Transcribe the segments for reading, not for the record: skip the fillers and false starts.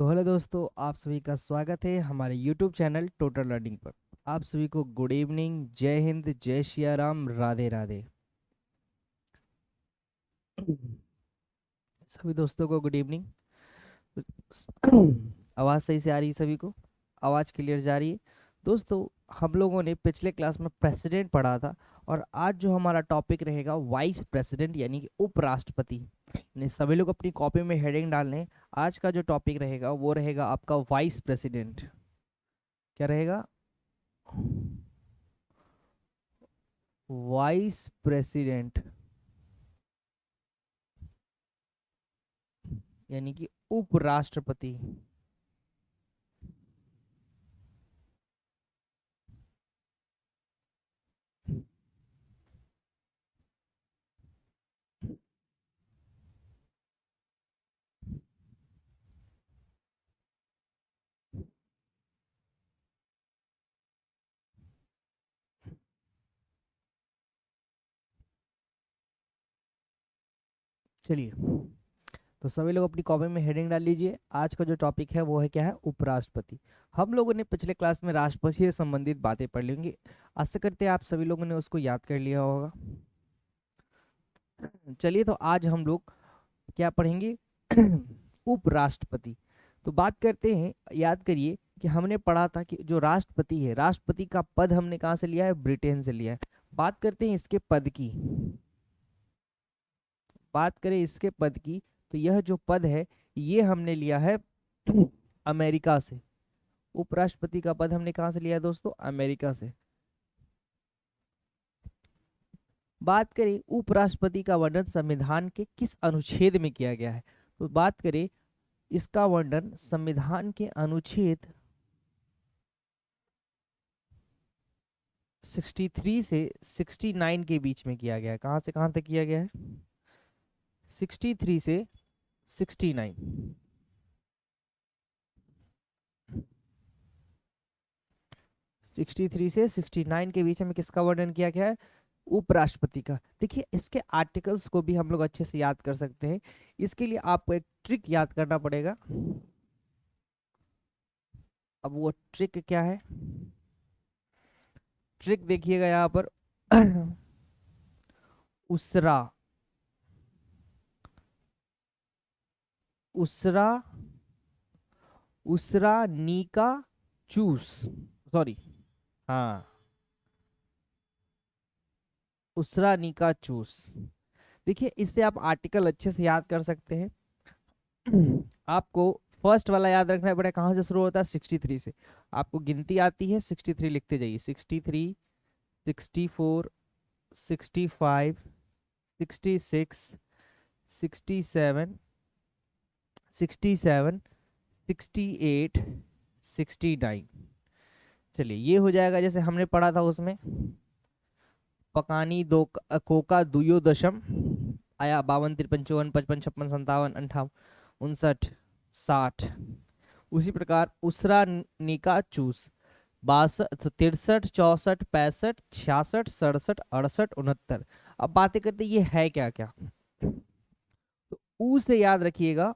तो हेलो दोस्तों, आप सभी का स्वागत है हमारे यूट्यूब चैनल टोटल लर्निंग पर। आप सभी को गुड इवनिंग, जय हिंद, जय सिया राम, राधे राधे। सभी दोस्तों को गुड इवनिंग। आवाज़ सही से आ रही है सभी को? आवाज़ क्लियर जा रही है? दोस्तों, हम लोगों ने पिछले क्लास में प्रेसिडेंट पढ़ा था और आज जो हमारा टॉपिक रहेगा वाइस प्रेसिडेंट यानी कि उपराष्ट्रपति। ने सभी लोग अपनी कॉपी में हेडिंग डाल लें। आज का जो टॉपिक रहेगा वो रहेगा आपका वाइस प्रेसिडेंट। क्या रहेगा? वाइस प्रेसिडेंट यानी कि उपराष्ट्रपति। चलिए, तो सभी लोग अपनी कॉपी में हेडिंग डाल लीजिए। आज का जो टॉपिक है वो है क्या है? उपराष्ट्रपति। हम लोगों ने पिछले क्लास में राष्ट्रपति से संबंधित बातें पढ़ ली होंगी। आशा करते हैं आप सभी लोगों ने उसको याद कर लिया होगा। चलिए, तो आज हम लोग क्या पढ़ेंगे? उपराष्ट्रपति। तो बात करते हैं, याद करिए कि हमने पढ़ा था कि जो राष्ट्रपति है, राष्ट्रपति का पद हमने कहाँ से लिया है? ब्रिटेन से लिया है। बात करते हैं इसके पद की। बात करें इसके पद की, तो यह जो पद है ये हमने लिया है अमेरिका से। उपराष्ट्रपति का पद हमने कहाँ से लिया है दोस्तों? अमेरिका से। बात करें उपराष्ट्रपति का वर्णन संविधान के किस अनुच्छेद में किया गया है, तो बात करें इसका वर्णन संविधान के अनुच्छेद 63 से 69 के बीच में किया गया है। कहाँ से कहाँ तक किया गया है? 63 से 69। 63 से 69 के बीच में किसका वर्णन किया गया है? उपराष्ट्रपति का। देखिए, इसके आर्टिकल्स को भी हम लोग अच्छे से याद कर सकते हैं। इसके लिए आपको एक ट्रिक याद करना पड़ेगा। अब वो ट्रिक क्या है? ट्रिक देखिएगा यहाँ पर। उसरा, उसरा, उसरा नीका चूस, सॉरी, हाँ, उसरा नीका चूस। देखिए, इससे आप आर्टिकल अच्छे से याद कर सकते हैं। आपको फर्स्ट वाला याद रखना पड़ेगा। कहाँ से शुरू होता है? 63 से। आपको गिनती आती है, 63 लिखते जाइए। 63, 64, 65, 66, 67, 67, 68, 69। चलिए, ये हो जाएगा जैसे हमने पढ़ा था उसमें। पकानी दो कोका दुयो दशम आया 52, 53, 54, 55, 56, 57, 58, 59, 60। उसी प्रकार उसरा निका चूस 62, 63, 64, 65, 66, 67, 68, 69। अब बातें करते ये है क्या क्या। तो ऊ से याद रखिएगा।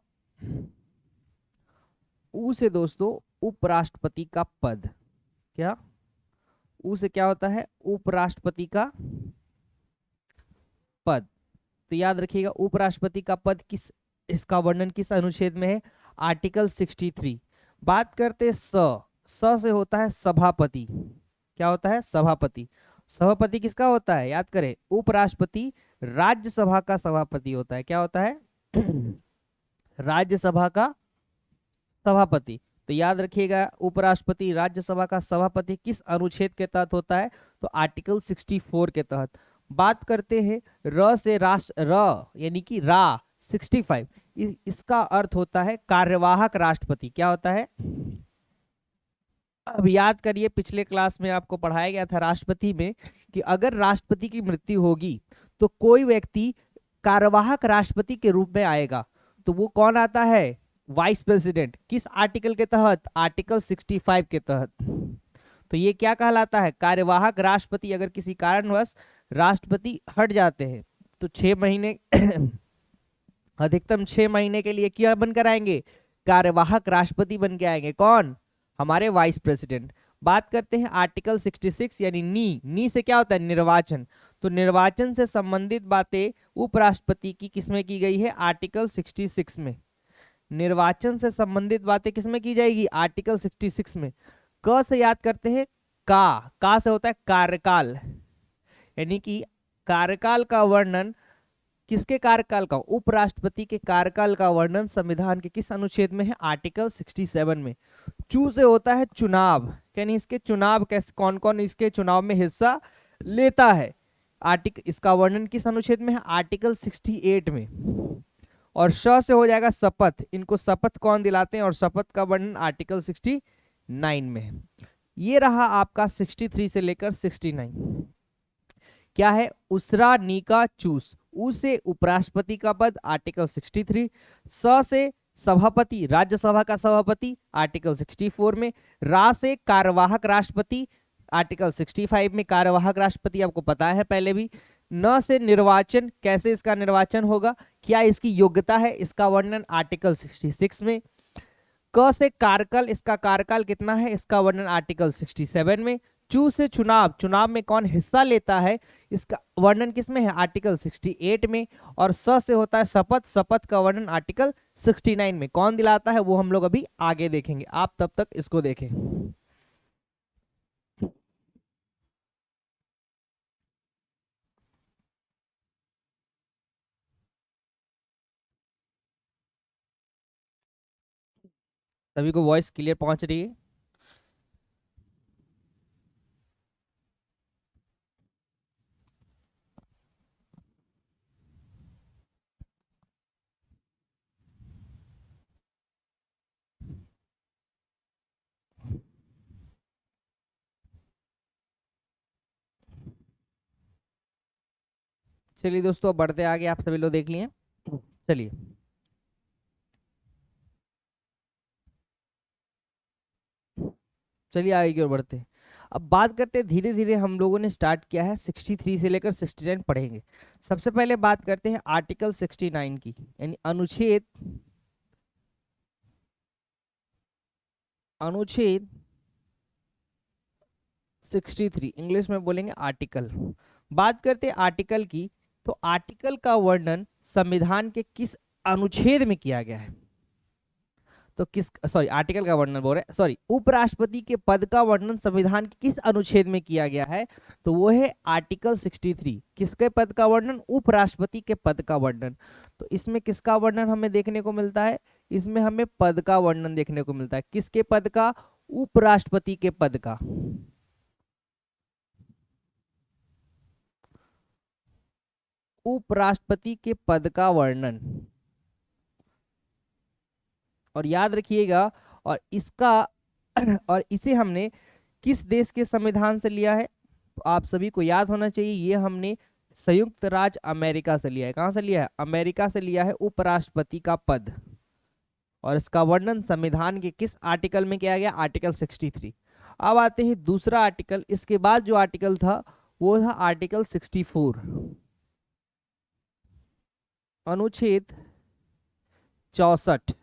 ऊ से दोस्तों उपराष्ट्रपति का पद। क्या? ऊ से क्या होता है? उपराष्ट्रपति का पद। तो याद रखिएगा उपराष्ट्रपति का पद किस, इसका वर्णन किस अनुच्छेद में है? आर्टिकल 63। बात करते स से होता है सभापति। क्या होता है? सभापति। सभापति किसका होता है? याद करें, उपराष्ट्रपति राज्यसभा का सभापति होता है। क्या होता है? राज्यसभा का सभापति। तो याद रखिएगा उपराष्ट्रपति राज्यसभा का सभापति किस अनुच्छेद के तहत होता है? तो आर्टिकल 64 के तहत। बात करते हैं र से राष्ट्र, र यानी कि रा 65, इसका अर्थ होता है कार्यवाहक राष्ट्रपति। क्या होता है? अब याद करिए, पिछले क्लास में आपको पढ़ाया गया था राष्ट्रपति में कि अगर राष्ट्रपति की मृत्यु होगी तो कोई व्यक्ति कार्यवाहक राष्ट्रपति के रूप में आएगा। तो वो कौन आता है? Vice president. किस आर्टिकल के तहत? आर्टिकल 65 के तहत। तो ये क्या कहलाता है? कार्यवाहक राष्ट्रपति। अगर किसी कारणवश राष्ट्रपति हट जाते हैं तो 6 महीने अधिकतम 6 महीने के लिए क्या बनकर आएंगे? कार्यवाहक राष्ट्रपति बन के आएंगे। कौन? हमारे वाइस प्रेसिडेंट। बात करते हैं आर्टिकल 66 यानी नी से क्या होता है? निर्वाचन। तो निर्वाचन से संबंधित बातें उपराष्ट्रपति की किसमें की गई है? आर्टिकल 66 में। निर्वाचन से संबंधित बातें किसमें की जाएगी? आर्टिकल 66 में। क से याद करते हैं का से होता है कार्यकाल, यानी कि कार्यकाल का वर्णन किसके कार्यकाल का? उपराष्ट्रपति के कार्यकाल का वर्णन संविधान के किस अनुच्छेद में है? आर्टिकल 67 में। चू से होता है चुनाव, यानी इसके चुनाव कैसे, कौन कौन इसके चुनाव में हिस्सा लेता है? इसका वर्णन किस अनुच्छेद में है? आर्टिकल 68 में। और श से हो जाएगा शपथ, इनको शपथ कौन दिलाते हैं? और शपथ का वर्णन आर्टिकल 69 में है। ये रहा आपका 63 से लेकर 69। क्या है? उसरा नीका चूस। उ से उपराष्ट्रपति का पद, आर्टिकल 63। स से सभापति, राज्यसभा का सभापति, आर्टिकल 64 में। रा से कार्यवाहक राष्ट्रपति, आर्टिकल 65 में। कार्यवाहक राष्ट्रपति आपको पता है पहले भी। न से निर्वाचन, कैसे इसका निर्वाचन होगा, क्या इसकी योग्यता है, इसका वर्णन आर्टिकल 66 में। क से कार्यकाल, इसका कार्यकाल कितना है, इसका वर्णन आर्टिकल 67 में। चू से चुनाव, चुनाव में कौन हिस्सा लेता है, इसका वर्णन किसमें है? आर्टिकल 68 में। और स से होता है शपथ, शपथ का वर्णन आर्टिकल 69 में। कौन दिलाता है वो हम लोग अभी आगे देखेंगे, आप तब तक इसको देखें। सभी को वॉइस क्लियर पहुंच रही है? चलिए दोस्तों, अब बढ़ते आगे, आप सभी लोग देख लिए। चलिए चलिए आगे की ओर बढ़ते हैं। अब बात करते हैं, धीरे धीरे हम लोगों ने स्टार्ट किया है 63 से लेकर 69 पढ़ेंगे। सबसे पहले बात करते हैं आर्टिकल 69 की, यानी अनुच्छेद 63, इंग्लिश में बोलेंगे आर्टिकल। बात करते हैं आर्टिकल की, तो आर्टिकल का वर्णन संविधान के किस अनुच्छेद में किया गया है? तो किस, सॉरी, आर्टिकल का वर्णन बोल रहे, सॉरी, उपराष्ट्रपति के पद का वर्णन संविधान के किस अनुच्छेद में किया गया है? तो वो है आर्टिकल 63। किसके पद का वर्णन? उपराष्ट्रपति के पद का वर्णन। तो इसमें किसका वर्णन हमें देखने को मिलता है? इसमें हमें पद का वर्णन देखने को मिलता है। किसके पद का? उपराष्ट्रपति के पद का। उपराष्ट्रपति के पद का वर्णन। और याद रखिएगा, और इसका और इसे हमने किस देश के संविधान से लिया है? तो आप सभी को याद होना चाहिए, ये हमने संयुक्त राज्य अमेरिका से लिया है। कहां से लिया है? अमेरिका से लिया है उपराष्ट्रपति का पद। और इसका वर्णन संविधान के किस आर्टिकल में किया गया? आर्टिकल 63। अब आते हैं दूसरा आर्टिकल। इसके बाद जो आर्टिकल था वो था आर्टिकल 64, अनुच्छेद 64।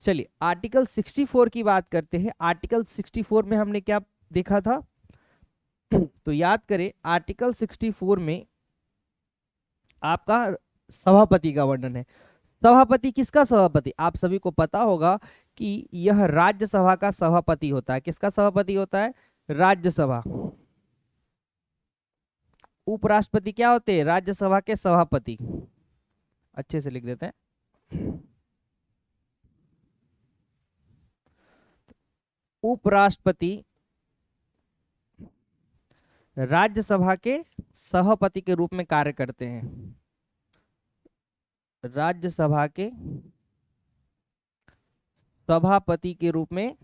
चलिए आर्टिकल 64 की बात करते हैं। आर्टिकल 64 में हमने क्या देखा था? तो याद करें, आर्टिकल 64 में आपका सभापति का वर्णन है। सभापति किसका सभापति? आप सभी को पता होगा कि यह राज्यसभा का सभापति होता है। किसका सभापति होता है? राज्यसभा। उपराष्ट्रपति क्या होते हैं? राज्यसभा के सभापति। अच्छे से लिख देते हैं। उपराष्ट्रपति राज्यसभा के सभापति के रूप में कार्य करते हैं। राज्यसभा के सभापति के रूप में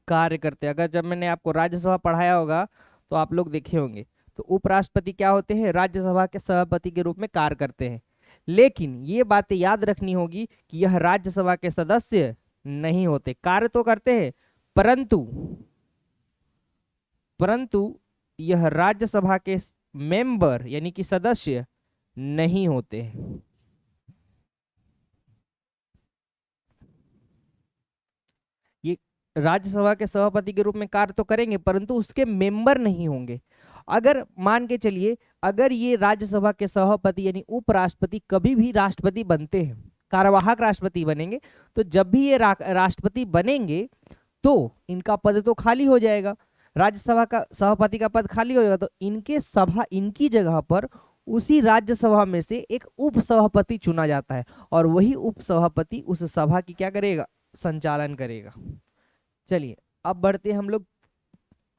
कार्य करते हैं। अगर जब मैंने आपको राज्यसभा पढ़ाया होगा तो आप लोग देखे होंगे। तो उपराष्ट्रपति क्या होते हैं? राज्यसभा के सभापति के रूप में कार्य करते हैं। लेकिन ये बातें याद रखनी होगी कि यह राज्यसभा के सदस्य नहीं होते। कार्य तो करते हैं, परंतु यह राज्यसभा के मेंबर यानी कि सदस्य नहीं होते हैं। ये राज्यसभा के सभापति के रूप में कार्य तो करेंगे परंतु उसके मेंबर नहीं होंगे। अगर मान के चलिए, अगर ये राज्यसभा के सभापति यानी उपराष्ट्रपति कभी भी राष्ट्रपति बनते हैं, कार्यवाहक राष्ट्रपति बनेंगे, तो जब भी ये राष्ट्रपति बनेंगे तो इनका पद तो खाली हो जाएगा, राज्यसभा का सभापति का पद खाली हो जाएगा, तो इनकी जगह पर उसी राज्यसभा में से एक उपसभापति चुना जाता है और वही उपसभापति उस सभा की क्या करेगा, संचालन करेगा। चलिए अब बढ़ते हैं हम लोग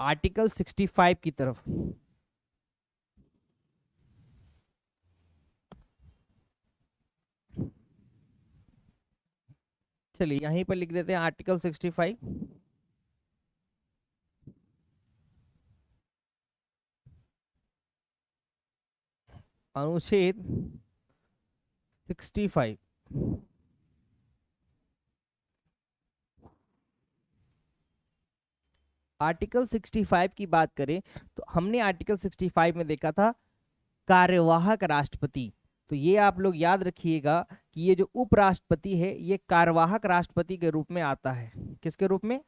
आर्टिकल 65 की तरफ। चलिए यहीं पर लिख देते हैं आर्टिकल 65। अनुच्छेद 65। आर्टिकल 65 की बात करें तो हमने आर्टिकल 65 में देखा था कार्यवाहक राष्ट्रपति। तो ये आप लोग याद रखिएगा कि ये जो उपराष्ट्रपति है ये कार्यवाहक राष्ट्रपति के रूप में आता है। किसके रूप में?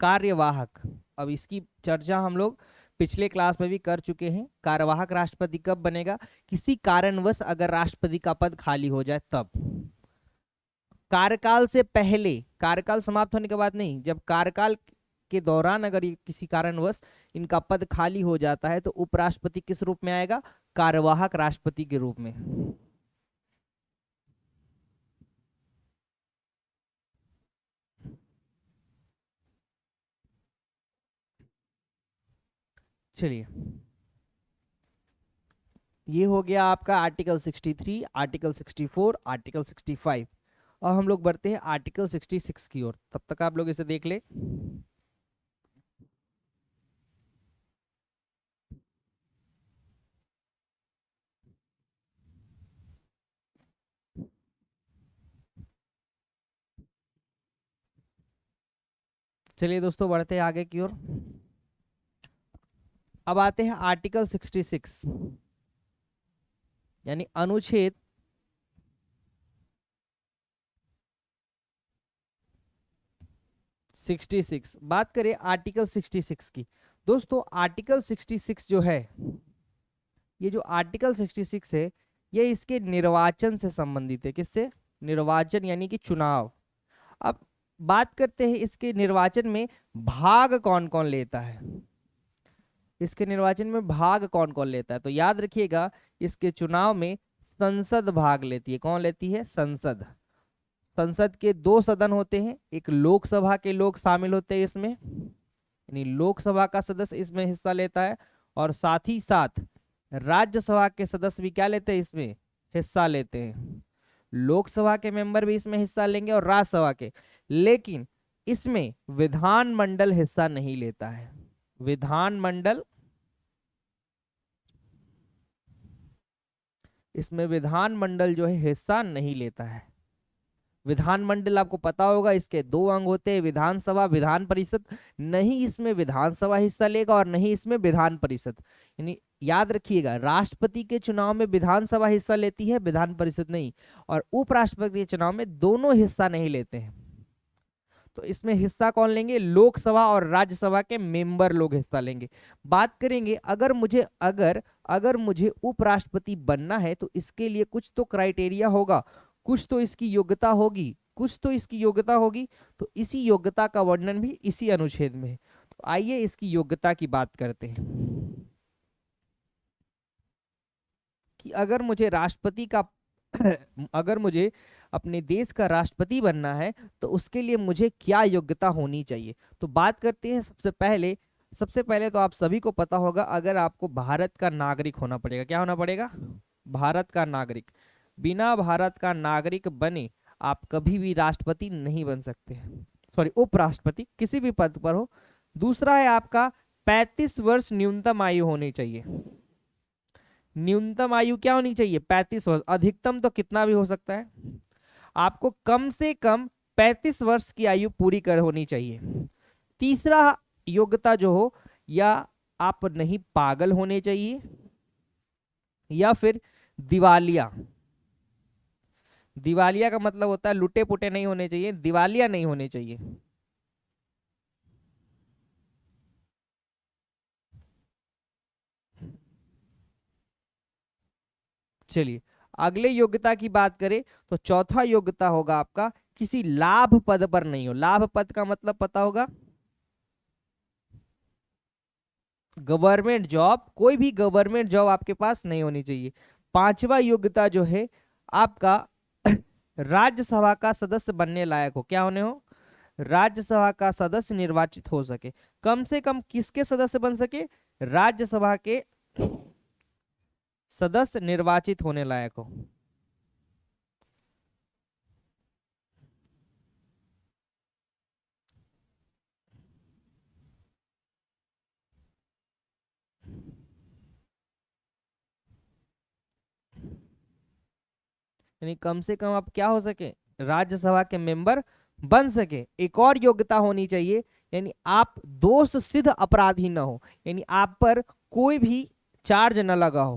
कार्यवाहक। अब इसकी चर्चा हम लोग पिछले क्लास में भी कर चुके हैं। कार्यवाहक राष्ट्रपति कब बनेगा? किसी कारणवश अगर राष्ट्रपति का पद खाली हो जाए तब। कार्यकाल से पहले, कार्यकाल समाप्त होने के बाद नहीं, जब कार्यकाल के दौरान अगर ये किसी कारणवश इनका पद खाली हो जाता है तो उपराष्ट्रपति किस रूप में आएगा? कार्यवाहक राष्ट्रपति के रूप में। चलिए ये हो गया आपका आर्टिकल 63, आर्टिकल 64, आर्टिकल 65। और हम लोग बढ़ते हैं आर्टिकल 66 की ओर। तब तक आप लोग इसे देख ले। चलिए दोस्तों बढ़ते हैं आगे की ओर। अब आते हैं आर्टिकल 66 यानी अनुच्छेद 66। बात करें आर्टिकल 66 की। दोस्तों आर्टिकल 66 जो है, ये जो आर्टिकल 66 है ये इसके निर्वाचन से संबंधित है। किससे? निर्वाचन यानी कि चुनाव। अब बात करते हैं इसके निर्वाचन में भाग कौन कौन लेता है। इसके निर्वाचन में भाग कौन कौन लेता है? तो याद रखिएगा इसके चुनाव में संसद भाग लेती है। कौन लेती है? संसद। संसद के दो सदन होते हैं, एक लोकसभा के लोग शामिल होते हैं इसमें, यानी लोकसभा का सदस्य इसमें हिस्सा लेता है, और साथ ही साथ राज्यसभा के सदस्य भी क्या लेते हैं? इसमें हिस्सा लेते हैं। लोकसभा के मेंबर भी इसमें हिस्सा लेंगे और राज्यसभा के, लेकिन इसमें विधानमंडल हिस्सा नहीं लेता है। विधानमंडल, इसमें विधानमंडल जो है हिस्सा नहीं लेता है। विधानमंडल आपको पता होगा इसके दो अंग होते हैं, विधानसभा, विधान परिषद। नहीं इसमें विधानसभा हिस्सा लेगा और नहीं इसमें विधान परिषद। यानी याद रखिएगा राष्ट्रपति के चुनाव में विधानसभा हिस्सा लेती है, विधान परिषद नहीं, और उपराष्ट्रपति के चुनाव में दोनों हिस्सा नहीं लेते हैं। तो इसमें हिस्सा कौन लेंगे? लोकसभा और राज्यसभा के मेंबर लोग हिस्सा लेंगे। बात करेंगे अगर मुझे उपराष्ट्रपति बनना है तो इसके लिए कुछ तो क्राइटेरिया होगा, कुछ तो इसकी योग्यता होगी, तो इसी योग्यता का वर्णन भी इसी अनुच्छेद में है। तो आइए इसकी योग्यता की बात करते हैं कि अगर मुझे राष्ट्रपति का अगर मुझे अपने देश का राष्ट्रपति बनना है तो उसके लिए मुझे क्या योग्यता होनी चाहिए। तो बात करते हैं सबसे पहले तो आप सभी को पता होगा, अगर आपको भारत का नागरिक होना पड़ेगा। क्या होना पड़ेगा? भारत का नागरिक। बिना भारत का नागरिक बने आप कभी भी राष्ट्रपति नहीं बन सकते, सॉरी उपराष्ट्रपति, किसी भी पद पर हो। दूसरा है आपका 35 वर्ष न्यूनतम आयु होनी चाहिए। न्यूनतम आयु क्या होनी चाहिए? 35 वर्ष। अधिकतम तो कितना भी हो सकता है, आपको कम से कम 35 वर्ष की आयु पूरी कर होनी चाहिए। तीसरा योग्यता जो हो, या आप नहीं पागल होने चाहिए, या फिर दिवालिया। दिवालिया का मतलब होता है लुटे पुटे नहीं होने चाहिए, दिवालिया नहीं होने चाहिए। चलिए अगले योग्यता की बात करें तो चौथा योग्यता होगा आपका किसी लाभ पद पर नहीं हो। लाभ पद का मतलब पता होगा, गवर्नमेंट जॉब, कोई भी गवर्नमेंट जॉब आपके पास नहीं होनी चाहिए। पांचवा योग्यता जो है आपका राज्यसभा का सदस्य बनने लायक हो। क्या होने हो? राज्यसभा का सदस्य निर्वाचित हो सके। कम से कम किसके सदस्य बन सके? राज्यसभा के सदस्य निर्वाचित होने लायक हो। यानी कम से कम आप क्या हो सके? राज्यसभा के मेंबर बन सके। एक और योग्यता होनी चाहिए, यानी आप दोष सिद्ध अपराधी न हो, यानी आप पर कोई भी चार्ज न लगा हो,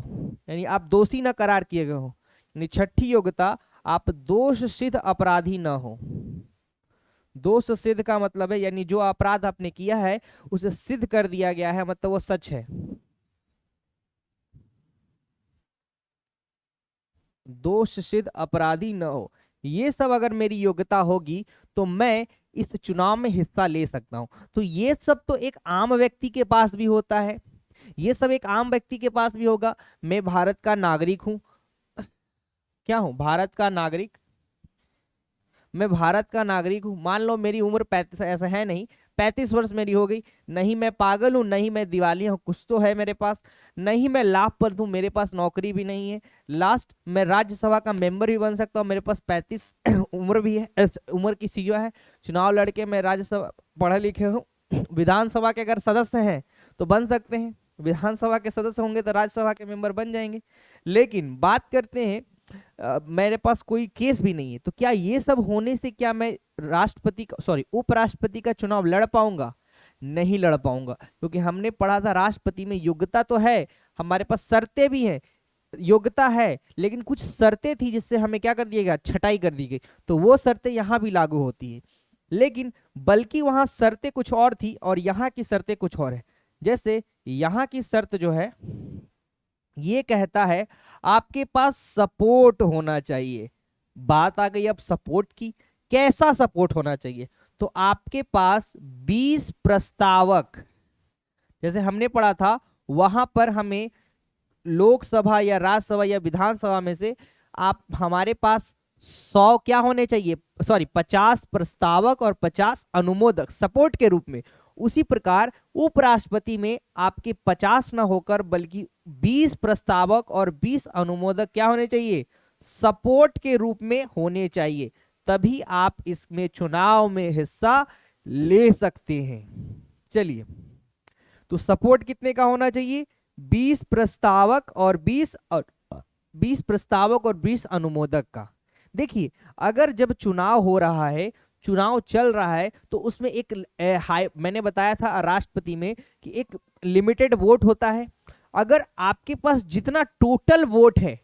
यानी आप दोषी न करार किए गए हो। यानी छठी योग्यता, आप दोष सिद्ध अपराधी न हो। दोष सिद्ध का मतलब है यानी जो अपराध आपने किया है उसे सिद्ध कर दिया गया है, मतलब वो सच है। दोष सिद्ध अपराधी न हो, ये सब अगर मेरी योग्यता होगी तो मैं इस चुनाव में हिस्सा ले सकता हूं। तो ये सब तो एक आम व्यक्ति के पास भी होता है, ये सब एक आम व्यक्ति के पास भी होगा। मैं भारत का नागरिक हूं। क्या हूं? भारत का नागरिक। मैं भारत का नागरिक हूं, मान लो मेरी उम्र 35, ऐसा है नहीं, 35 वर्ष मेरी हो गई। नहीं मैं पागल हूं, नहीं मैं दिवालिया हूं, कुछ तो है मेरे पास। नहीं मैं लाभप्रद हूं, मेरे पास नौकरी भी नहीं है। लास्ट, मैं राज्यसभा का मेंबर भी बन सकता हूं, मेरे पास 35 उम्र भी है, उम्र की सीमा है। चुनाव लड़के मैं राज्यसभा, पढ़े लिखे हूँ। विधानसभा के अगर सदस्य हैं तो बन सकते हैं, विधानसभा के सदस्य होंगे तो राज्यसभा के मेंबर बन जाएंगे। लेकिन बात करते हैं मेरे पास कोई केस भी नहीं है, तो क्या ये सब होने से क्या मैं राष्ट्रपति का, सॉरी, उपराष्ट्रपति का चुनाव लड़ पाऊंगा? नहीं लड़ पाऊंगा, क्योंकि हमने पढ़ा था राष्ट्रपति में योग्यता तो है, हमारे पास शर्तें भी हैं। योग्यता है लेकिन कुछ शर्तें थी जिससे हमें क्या कर दिया गया? छटाई कर दी गई। तो वो शर्तें यहाँ भी लागू होती है, लेकिन बल्कि वहां शर्तें कुछ और थी और यहाँ की शर्तें कुछ और है। जैसे यहाँ की शर्त जो है ये कहता है आपके पास सपोर्ट होना चाहिए। बात आ गई अब सपोर्ट की, कैसा सपोर्ट होना चाहिए? तो आपके पास 20 प्रस्तावक, जैसे हमने पढ़ा था वहां पर हमें लोकसभा या राज्यसभा या विधानसभा में से आप, हमारे पास 100 क्या होने चाहिए, सॉरी 50 प्रस्तावक और 50 अनुमोदक सपोर्ट के रूप में। उसी प्रकार उपराष्ट्रपति में आपके 50 ना होकर बल्कि 20 प्रस्तावक और 20 अनुमोदक क्या होने चाहिए? सपोर्ट के रूप में होने चाहिए, तभी आप इसमें चुनाव में हिस्सा ले सकते हैं। चलिए, तो सपोर्ट कितने का होना चाहिए? 20 प्रस्तावक और 20 प्रस्तावक और 20 अनुमोदक का। देखिए, अगर जब चुनाव हो रहा है, चुनाव चल रहा है, तो उसमें एक मैंने बताया था राष्ट्रपति में कि एक लिमिटेड वोट होता है। अगर आपके पास जितना टोटल वोट है,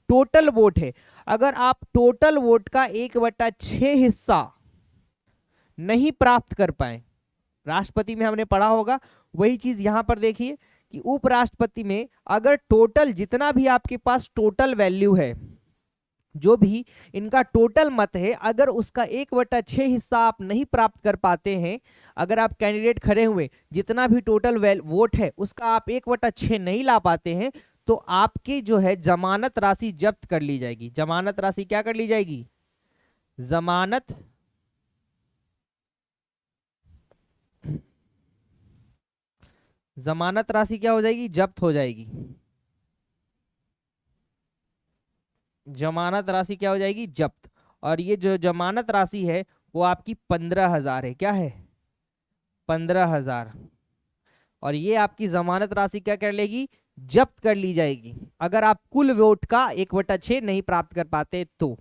टोटल वोट है, अगर आप टोटल वोट का 1/6 हिस्सा नहीं प्राप्त कर पाए, राष्ट्रपति में हमने पढ़ा होगा, वही चीज यहां पर देखिए कि उपराष्ट्रपति में अगर टोटल जितना भी आपके पास टोटल वैल्यू है, जो भी इनका टोटल मत है, अगर उसका 1/6 हिस्सा आप नहीं प्राप्त कर पाते हैं, अगर आप कैंडिडेट खड़े हुए जितना भी टोटल वोट है उसका आप 1/6 नहीं ला पाते हैं, तो आपकी जो है जमानत राशि जब्त कर ली जाएगी। जमानत राशि क्या कर ली जाएगी? जमानत जमानत राशि क्या हो जाएगी? जब्त हो जाएगी। जमानत राशि क्या हो जाएगी? जब्त। और ये जो जमानत राशि है वो आपकी 15,000 है। क्या है? 15,000। और ये आपकी जमानत राशि क्या कर लेगी? जब्त कर ली जाएगी, अगर आप कुल वोट का 1/6 नहीं प्राप्त कर पाते तो।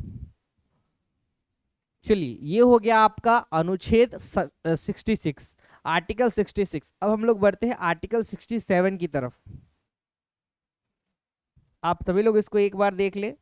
चलिए, ये हो गया आपका अनुच्छेद 66, आर्टिकल 66। अब हम लोग बढ़ते हैं आर्टिकल 67 की तरफ। आप सभी लोग इसको एक बार देख ले।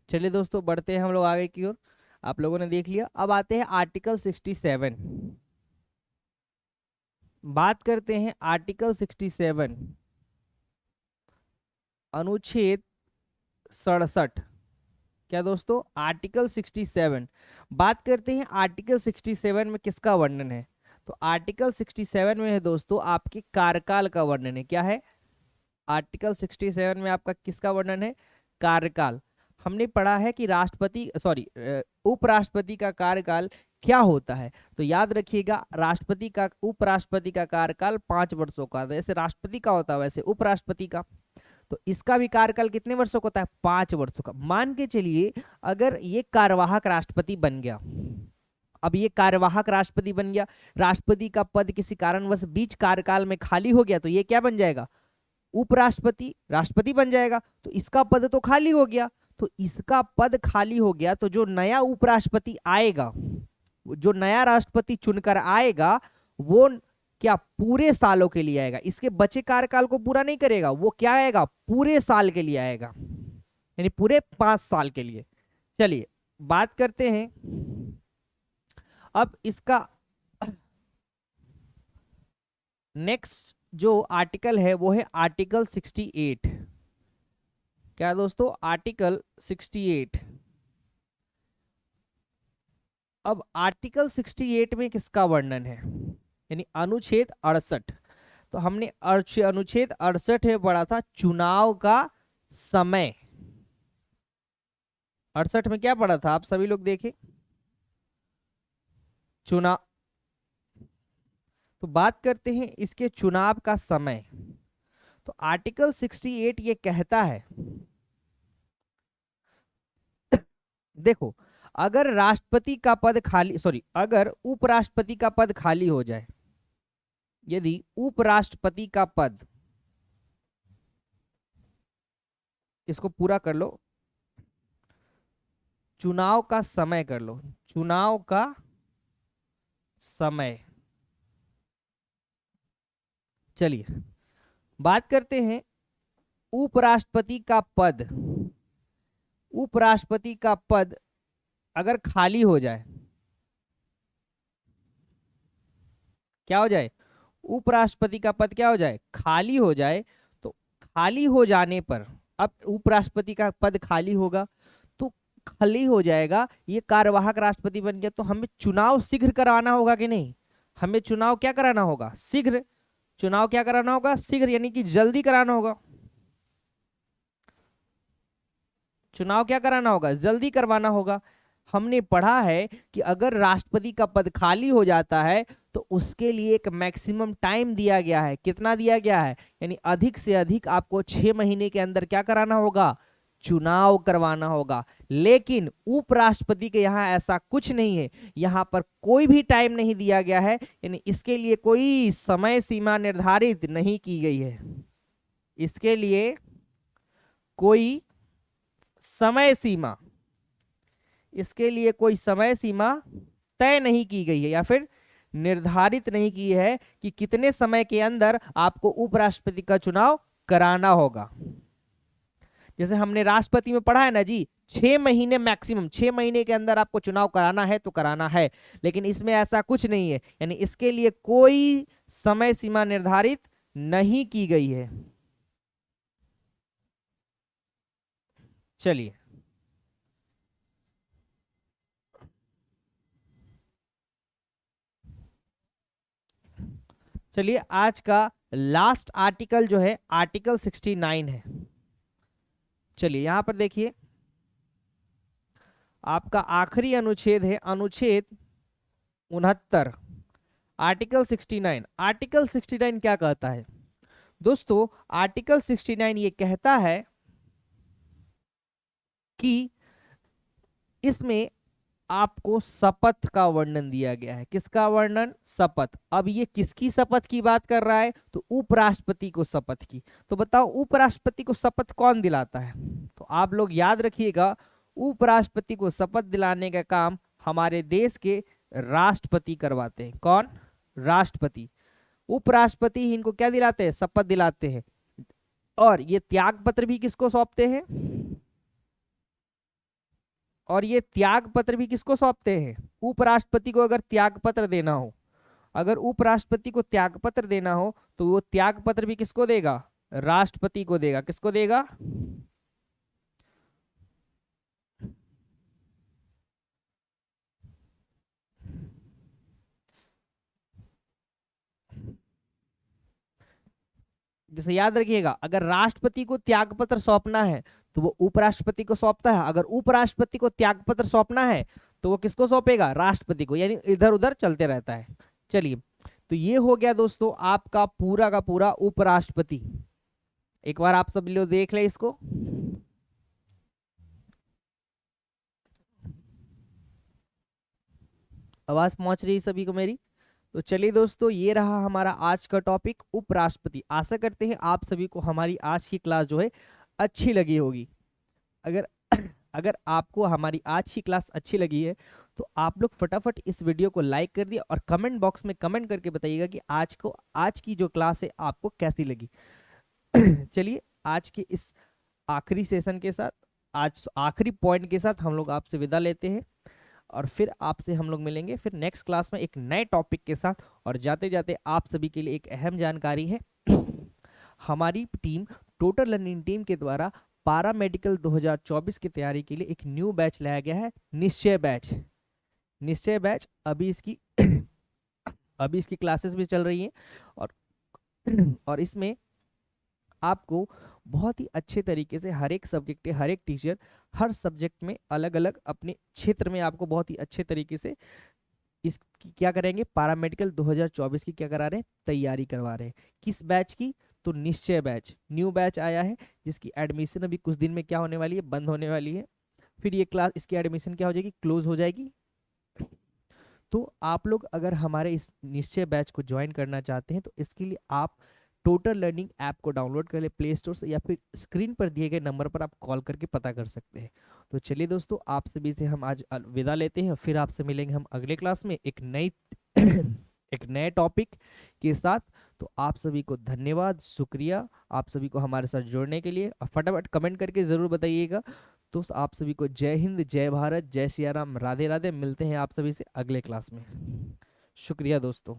चलिए दोस्तों, बढ़ते हैं हम लोग आगे की ओर। आप लोगों ने देख लिया, अब आते हैं आर्टिकल 67। बात करते हैं आर्टिकल 67, अनुच्छेद 67। क्या दोस्तों, आर्टिकल 67। बात करते हैं आर्टिकल 67 में किसका वर्णन है। तो आर्टिकल 67 में है दोस्तों आपके कार्यकाल का वर्णन है। क्या है, आर्टिकल 67 में आपका किसका वर्णन है, कार्यकाल। हमने पढ़ा है कि राष्ट्रपति सॉरी उपराष्ट्रपति का कार्यकाल क्या होता है। तो याद रखिएगा, राष्ट्रपति का उपराष्ट्रपति का कार्यकाल 5 वर्षों का, जैसे राष्ट्रपति का होता है वैसे उपराष्ट्रपति का। तो इसका भी कार्यकाल कितने वर्षों का होता है, 5 वर्षों का। मान के चलिए अगर ये कार्यवाहक राष्ट्रपति बन गया, अब ये कार्यवाहक राष्ट्रपति बन गया, राष्ट्रपति का पद किसी कारणवश बीच कार्यकाल में खाली हो गया, तो ये क्या बन जाएगा, उपराष्ट्रपति, राष्ट्रपति बन जाएगा। तो इसका पद तो खाली हो गया, तो इसका पद खाली हो गया, तो जो नया उपराष्ट्रपति आएगा, जो नया राष्ट्रपति चुनकर आएगा, वो क्या पूरे सालों के लिए आएगा, इसके बचे कार्यकाल को पूरा नहीं करेगा, वो क्या आएगा, पूरे साल के लिए आएगा, यानी पूरे 5 साल के लिए। चलिए बात करते हैं अब इसका नेक्स्ट जो आर्टिकल है वो है आर्टिकल 68। क्या दोस्तों, आर्टिकल 68। अब आर्टिकल 68 में किसका वर्णन है, यानी अनुच्छेद 68। तो हमने अनुच्छेद 68 में पढ़ा था चुनाव का समय। 68 में क्या पढ़ा था, आप सभी लोग देखें, चुनाव। तो बात करते हैं इसके चुनाव का समय। तो आर्टिकल 68 ये कहता है, देखो, अगर राष्ट्रपति का पद खाली सॉरी अगर उपराष्ट्रपति का पद खाली हो जाए, यदि उपराष्ट्रपति का पद, इसको पूरा कर लो, चुनाव का समय कर लो, चुनाव का समय। चलिए बात करते हैं उपराष्ट्रपति का पद। उपराष्ट्रपति का पद अगर खाली हो जाए, क्या हो जाए, उपराष्ट्रपति का पद क्या हो जाए, खाली हो जाए। तो खाली हो जाने पर, अब उपराष्ट्रपति का पद खाली होगा, तो खाली हो जाएगा, ये कार्यवाहक राष्ट्रपति बन गया, तो हमें चुनाव शीघ्र कराना होगा कि नहीं, हमें चुनाव क्या कराना होगा, शीघ्र। चुनाव क्या कराना होगा, शीघ्र, यानी कि जल्दी कराना होगा। चुनाव क्या कराना होगा, जल्दी करवाना होगा। हमने पढ़ा है कि अगर राष्ट्रपति का पद खाली हो जाता है तो उसके लिए एक मैक्सिमम टाइम दिया गया है। कितना दिया गया है, यानी अधिक से अधिक आपको 6 महीने के अंदर क्या कराना होगा, चुनाव करवाना होगा। लेकिन उपराष्ट्रपति के यहाँ ऐसा कुछ नहीं है, यहाँ पर कोई भी टाइम नहीं दिया गया है, यानी इसके लिए कोई समय सीमा निर्धारित नहीं की गई है। इसके लिए कोई समय सीमा, इसके लिए कोई समय सीमा तय नहीं की गई है, या फिर निर्धारित नहीं की है कि कितने समय के अंदर आपको उपराष्ट्रपति का चुनाव कराना होगा। जैसे हमने राष्ट्रपति में पढ़ा है ना जी, 6 महीने मैक्सिमम, 6 महीने के अंदर आपको चुनाव कराना है तो कराना है, लेकिन इसमें ऐसा कुछ नहीं है, यानी इसके लिए कोई समय सीमा निर्धारित नहीं की गई है। चलिए चलिए आज का लास्ट आर्टिकल जो है आर्टिकल 69 है। चलिए यहां पर देखिए आपका आखिरी अनुच्छेद है अनुच्छेद 69, आर्टिकल 69। आर्टिकल 69 क्या कहता है दोस्तों? आर्टिकल 69 ये कहता है कि इसमें आपको शपथ का वर्णन दिया गया है। किसका वर्णन? शपथ। अब ये किसकी शपथ की बात कर रहा है? तो उपराष्ट्रपति को शपथ की। तो बताओ उपराष्ट्रपति को शपथ कौन दिलाता है? तो आप लोग याद रखिएगा, उपराष्ट्रपति को शपथ दिलाने का काम हमारे देश के राष्ट्रपति करवाते हैं। कौन? राष्ट्रपति। उपराष्ट्रपति ही इनको क्या दिलाते हैं? शपथ दिलाते हैं। और ये त्याग पत्र भी किसको सौंपते हैं? और ये त्याग पत्र भी किसको सौंपते हैं? उपराष्ट्रपति को अगर त्याग पत्र देना हो, अगर उपराष्ट्रपति को त्याग पत्र देना हो तो वो त्याग पत्र भी किसको देगा? राष्ट्रपति को देगा। किसको देगा? जैसे याद रखिएगा, अगर राष्ट्रपति को त्याग पत्र सौंपना है तो वो उपराष्ट्रपति को सौंपता है, अगर उपराष्ट्रपति को त्याग पत्र सौंपना है तो वो किसको सौंपेगा? राष्ट्रपति को। यानी इधर उधर चलते रहता है। चलिए, तो ये हो गया दोस्तों आपका पूरा का पूरा उपराष्ट्रपति। एक बार आप सब लोग देख ले इसको। आवाज पहुंच रही सभी को मेरी? तो चलिए दोस्तों, ये रहा हमारा आज का टॉपिक उपराष्ट्रपति। आशा करते हैं आप सभी को हमारी आज की क्लास जो है अच्छी लगी होगी। अगर अगर आपको हमारी आज की क्लास अच्छी लगी है तो आप लोग फटाफट इस वीडियो को लाइक कर दिए और कमेंट बॉक्स में कमेंट करके बताइएगा कि आज की जो क्लास है आपको कैसी लगी। चलिए, आज के इस आखिरी सेशन के साथ, आज आखिरी पॉइंट के साथ हम लोग आपसे विदा लेते हैं और फिर आपसे हम लोग मिलेंगे फिर नेक्स्ट क्लास में एक नए टॉपिक के साथ। और जाते जाते आप सभी के लिए एक अहम जानकारी है, हमारी टीम टोटल लर्निंग टीम के द्वारा पारा मेडिकल 2024 की तैयारी के लिए एक न्यू बैच लाया गया है, निश्चय बैच। निश्चय बैच अभी इसकी अभी इसकी क्लासेस भी चल रही हैं और इसमें आपको बहुत ही अच्छे तरीके से हर एक सब्जेक्ट के हर एक टीचर हर सब्जेक्ट में अलग अलग अपने क्षेत्र में आपको बहुत ही अच्छे तरीके से इसकी क्या करेंगे, पारामेडिकल 2024 की क्या करा रहे हैं, तैयारी करवा रहे हैं। किस बैच की? तो निश्चय बैच न्यू बैच आया है जिसकी एडमिशन अभी कुछ दिन में क्या होने वाली है, बंद होने वाली है। फिर ये क्लास, इसकी एडमिशन क्या हो जाएगी, क्लोज हो जाएगी। तो आप लोग अगर हमारे इस निश्चय बैच को ज्वाइन करना चाहते हैं तो इसके लिए आप टोटल लर्निंग ऐप को डाउनलोड कर ले प्ले स्टोर से, या फिर स्क्रीन पर दिए गए नंबर पर आप कॉल करके पता कर सकते हैं। तो चलिए दोस्तों, आप सभी से हम आज विदा लेते हैं, फिर आपसे मिलेंगे हम अगले क्लास में एक नई एक नए टॉपिक के साथ। तो आप सभी को धन्यवाद, शुक्रिया आप सभी को हमारे साथ जुड़ने के लिए। और फटाफट कमेंट करके ज़रूर बताइएगा। तो आप सभी को जय हिंद, जय भारत, जय सिया राम, राधे राधे। मिलते हैं आप सभी से अगले क्लास में। शुक्रिया दोस्तों।